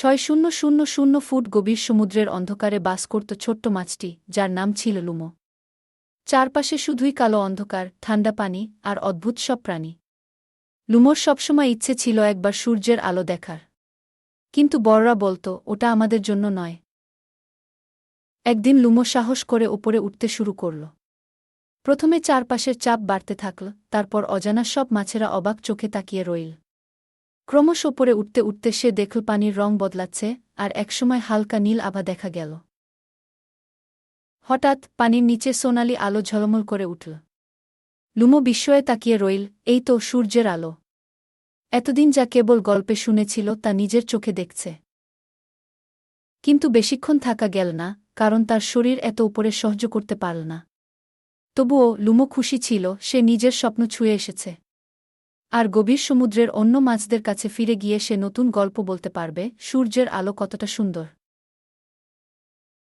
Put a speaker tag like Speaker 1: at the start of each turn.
Speaker 1: ৬,০০০ foot গভীর সমুদ্রের অন্ধকারে বাস করত ছোট্ট মাছটি, যার নাম ছিল লুমো। চারপাশে শুধুই কালো অন্ধকার, ঠান্ডা পানি, আর অদ্ভুত সব প্রাণী। লুমোর সবসময় ইচ্ছে ছিল একবার সূর্যের আলো দেখার। কিন্তু বড়রা বলত, ওটা আমাদের জন্য নয়। একদিন লুমো সাহস করে ওপরে উঠতে শুরু করল। প্রথমে চারপাশের চাপ বাড়তে থাকল, তারপর অজানা সব মাছেরা অবাক চোখে তাকিয়ে রইল। ক্রমশ ওপরে উঠতে উঠতে সে দেখল পানির রং বদলাচ্ছে, আর একসময় হালকা নীল আভা দেখা গেল। হঠাৎ পানির নিচে সোনালি আলো ঝলমল করে উঠল। লুমো বিস্ময়ে তাকিয়ে রইল, এই তো সূর্যের আলো। এতদিন যা কেবল গল্পে শুনেছিল তা নিজের চোখে দেখছে। কিন্তু বেশিক্ষণ থাকা গেল না, কারণ তার শরীর এত উপরে সহ্য করতে পারল না। তবুও লুমো খুশি ছিল, সে নিজের স্বপ্ন ছুঁয়ে এসেছে। আর গভীর সমুদ্রের অন্য মাছদের কাছে ফিরে গিয়ে সে নতুন গল্প বলতে পারবে, সূর্যের আলো কতটা সুন্দর।